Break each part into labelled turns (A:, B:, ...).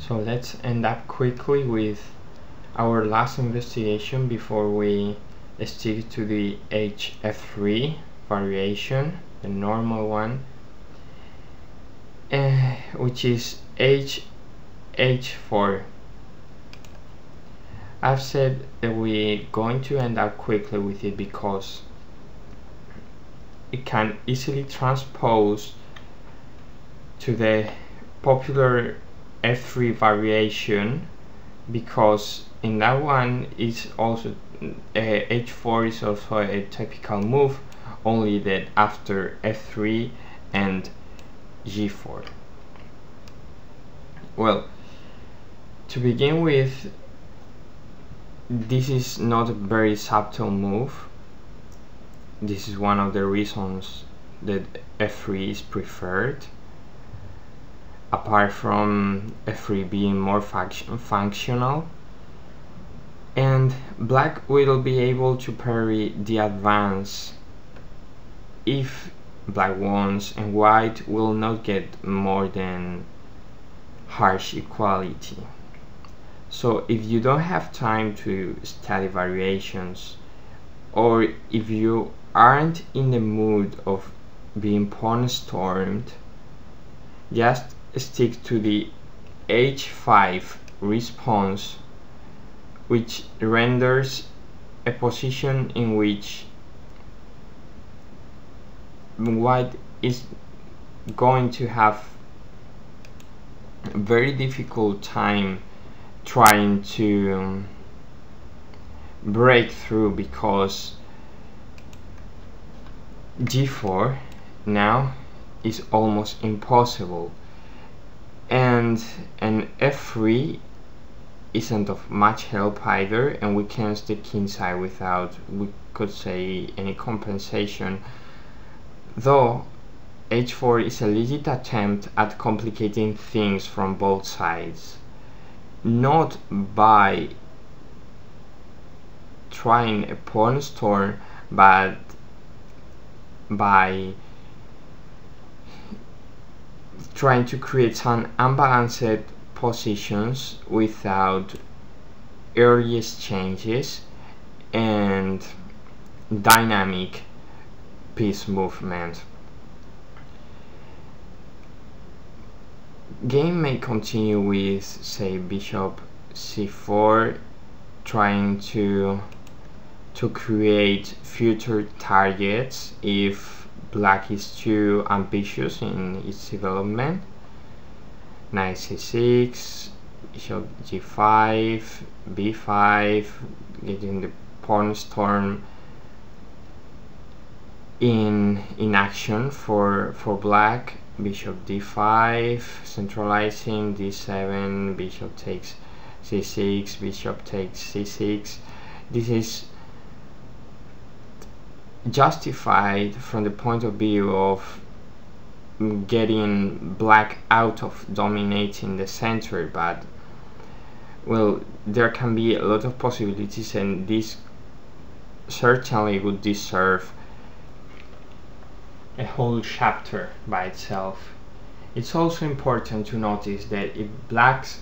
A: So let's end up quickly with our last investigation before we stick to the HF3 variation, the normal one, which is H4. I've said that we're going to end up quickly with it because it can easily transpose to the popular F3 variation, because in that one is also H4 is also a typical move, only that after F3 and G4. Well, to begin with, this is not a very subtle move. This is one of the reasons that F3 is preferred, apart from F3 being more functional. And black will be able to parry the advance if black wants, and white will not get more than harsh equality. So if you don't have time to study variations, or if you aren't in the mood of being pawn stormed, just stick to the H5 response, which renders a position in which white is going to have a very difficult time trying to break through, because G4 now is almost impossible, and an F3 isn't of much help either, and we can stick kingside without, we could say, any compensation, though H4 is a legit attempt at complicating things from both sides, not by trying a pawn storm, but by trying to create some unbalanced positions without early exchanges and dynamic piece movement. Game may continue with, say, bishop c4, trying to create future targets if black is too ambitious in its development. Knight c6, bishop g5, b5, getting the pawn storm in action for black. Bishop d5, centralizing, d7, bishop takes c6, bishop takes c6. This is justified from the point of view of getting black out of dominating the center, but well, there can be a lot of possibilities, and this certainly would deserve a whole chapter by itself. It's also important to notice that if black's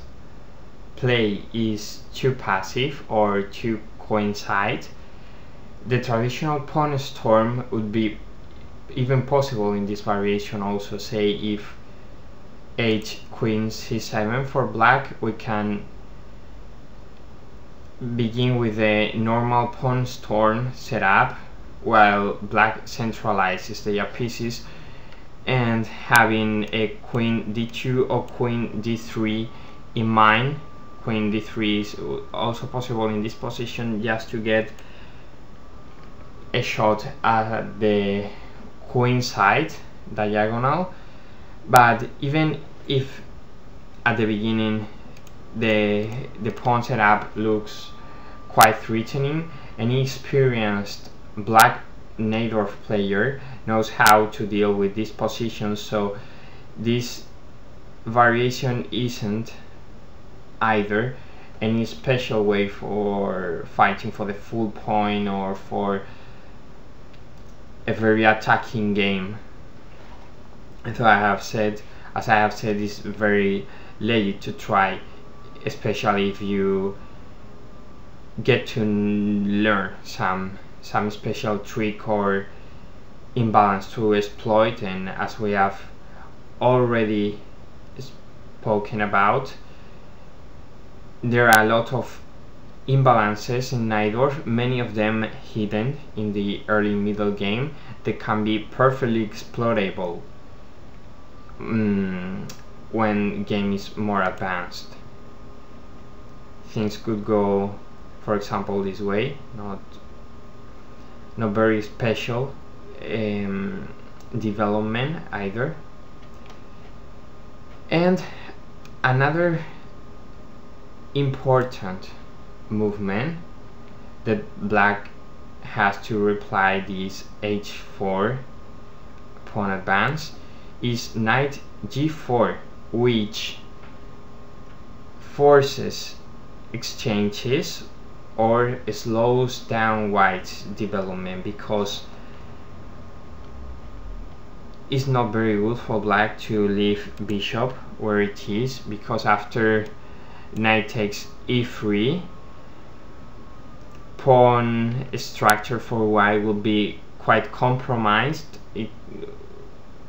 A: play is too passive or too queenside, the traditional pawn storm would be even possible in this variation also. Say if h queen c7 for black, we can begin with a normal pawn storm setup while black centralizes their pieces, and having a queen d2 or queen d3 in mind. Queen d3 is also possible in this position, just to get a shot at the queen side diagonal. But even if at the beginning the pawn setup looks quite threatening, an experienced black Najdorf player knows how to deal with this position, so this variation isn't either any special way for fighting for the full point or for a very attacking game. So as I have said, it's very legit to try especially if you get to learn some special trick or imbalance to exploit. And as we have already spoken about, there are a lot of imbalances in Najdorf, many of them hidden in the early middle game, that can be perfectly exploitable when game is more advanced. Things could go, for example, this way, not very special development either. And another important movement that black has to reply this h4 pawn advance is knight g4, which forces exchanges or slows down white's development, because it's not very good for black to leave bishop where it is, because after knight takes e3, pawn structure for white will be quite compromised.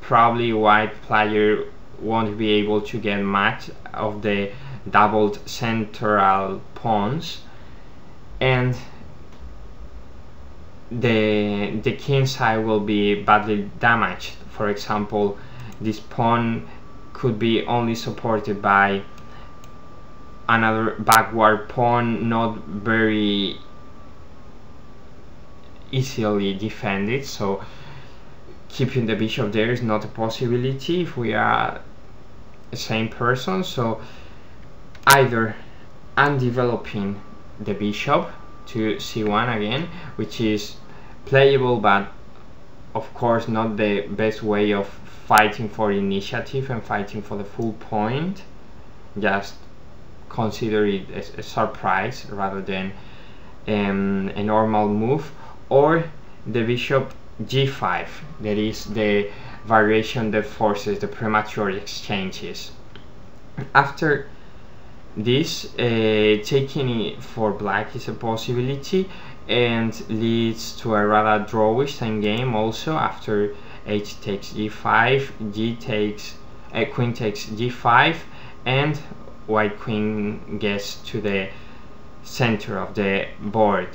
A: Probably white player won't be able to get much of the doubled central pawns, and the king side will be badly damaged. For example, this pawn could be only supported by another backward pawn, not very easily defended, so keeping the bishop there is not a possibility if we are the same person. So either I'm developing the bishop to c1 again, which is playable, but of course not the best way of fighting for initiative and fighting for the full point. Just consider it as a surprise rather than a normal move. Or the bishop g5, that is the variation that forces the premature exchanges. After this, taking it for black is a possibility and leads to a rather drawish endgame also. After h takes g5, queen takes g5, and white queen gets to the center of the board.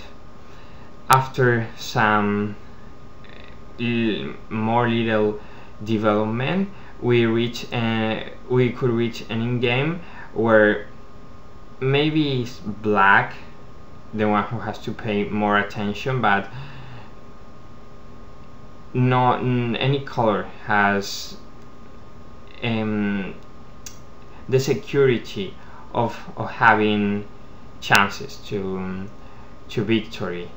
A: After some more little development, we could reach an endgame where maybe it's black the one who has to pay more attention, but not any color has the security of having chances to victory